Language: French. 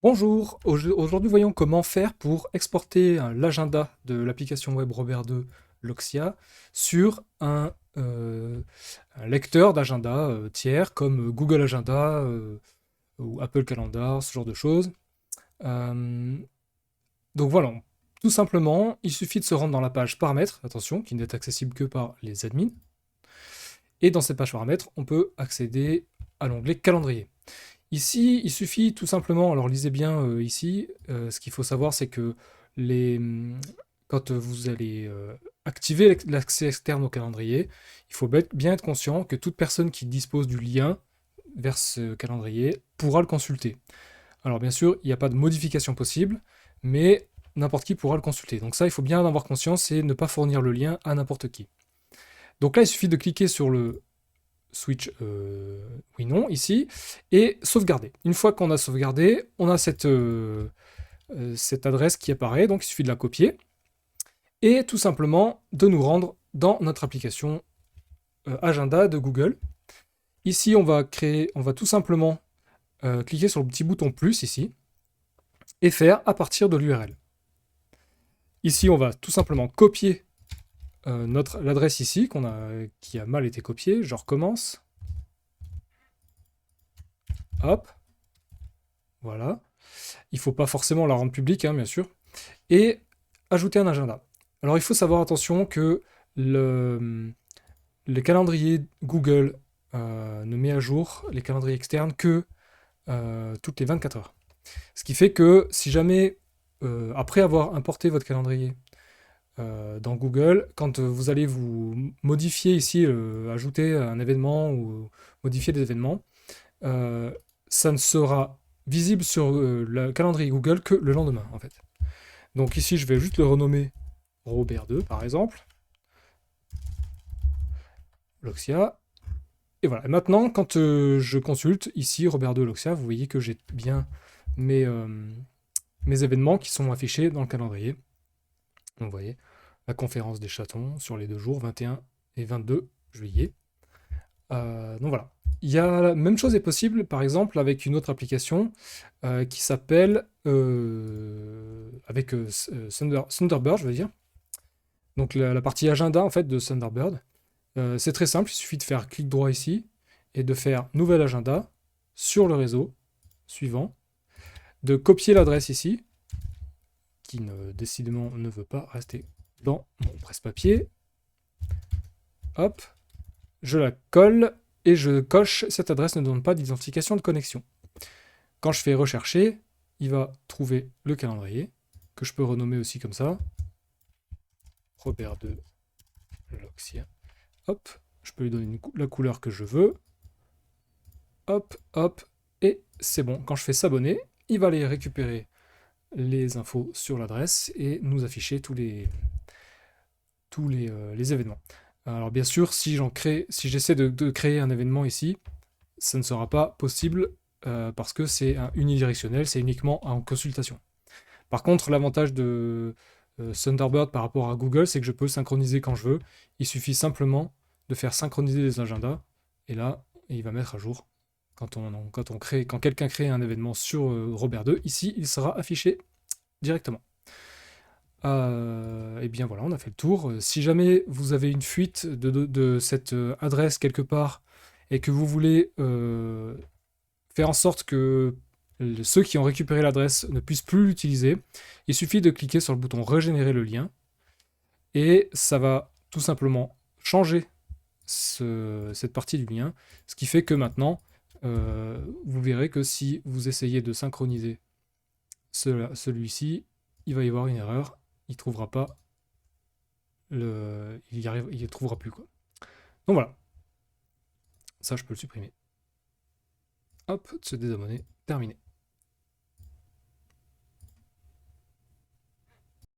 Bonjour, aujourd'hui voyons comment faire pour exporter l'agenda de l'application web Robert 2 Loxia sur un lecteur d'agenda tiers comme Google Agenda ou Apple Calendar, ce genre de choses. Euh, donc voilà, tout simplement, il suffit de se rendre dans la page paramètres, attention, qui n'est accessible que par les admins. Et dans cette page paramètres, on peut accéder à l'onglet calendrier. Ici, il suffit tout simplement, alors lisez bien ici, ce qu'il faut savoir, c'est que les, quand vous allez activer l'accès externe au calendrier, il faut bien être conscient que toute personne qui dispose du lien vers ce calendrier pourra le consulter. Alors bien sûr, il n'y a pas de modification possible, mais n'importe qui pourra le consulter. Donc ça, il faut bien en avoir conscience et ne pas fournir le lien à n'importe qui. Donc là, il suffit de cliquer sur le switch oui non ici et sauvegarder. Une fois qu'on a sauvegardé, on a cette adresse qui apparaît, donc il suffit de la copier et tout simplement de nous rendre dans notre application agenda de Google. Ici on va tout simplement cliquer sur le petit bouton plus ici et faire à partir de l'URL. Ici on va tout simplement copier l'adresse ici qui a mal été copiée. Je recommence. Hop, voilà. Il ne faut pas forcément la rendre publique, hein, bien sûr. Et ajouter un agenda. Alors il faut savoir attention que le calendrier Google ne met à jour les calendriers externes que toutes les 24 heures. Ce qui fait que si jamais, après avoir importé votre calendrier dans Google, quand vous allez vous modifier ici, ajouter un événement ou modifier des événements, euh, ça ne sera visible sur le calendrier Google que le lendemain, en fait. Donc ici, je vais juste le renommer Robert 2, par exemple, Loxia. Et voilà. Et maintenant, quand je consulte ici Robert 2 Loxia, vous voyez que j'ai bien mes, euh, mes événements qui sont affichés dans le calendrier. Donc vous voyez, la conférence des chatons sur les 2 jours, 21 et 22 juillet. Donc voilà. Il y a la même chose est possible, par exemple, avec une autre application qui s'appelle avec Thunderbird, je veux dire. Donc la partie agenda en fait de Thunderbird. C'est très simple, il suffit de faire clic droit ici et de faire nouvel agenda sur le réseau suivant, de copier l'adresse ici, qui décidément ne veut pas rester dans mon presse-papier. Hop, je la colle et je coche cette adresse ne donne pas d'identification de connexion. Quand je fais rechercher, il va trouver le calendrier, que je peux renommer aussi comme ça. Robert de Loxia. Hop, je peux lui donner la couleur que je veux. Hop, hop, et c'est bon. Quand je fais s'abonner, il va aller récupérer les infos sur l'adresse et nous afficher tous les événements. Alors bien sûr, si j'essaie de créer un événement ici, ça ne sera pas possible parce que c'est unidirectionnel, c'est uniquement en consultation. Par contre, l'avantage de Thunderbird par rapport à Google, c'est que je peux synchroniser quand je veux. Il suffit simplement de faire synchroniser les agendas et là, il va mettre à jour. Quand quelqu'un crée un événement sur Robert 2, ici, il sera affiché directement. Et bien voilà, on a fait le tour. Si jamais vous avez une fuite de cette adresse quelque part et que vous voulez faire en sorte que ceux qui ont récupéré l'adresse ne puissent plus l'utiliser, il suffit de cliquer sur le bouton régénérer le lien et ça va tout simplement changer cette partie du lien, ce qui fait que maintenant, vous verrez que si vous essayez de synchroniser celui-ci, il va y avoir une erreur, il trouvera pas il trouvera plus quoi. Donc voilà, ça je peux le supprimer. Hop, se désabonner, terminé.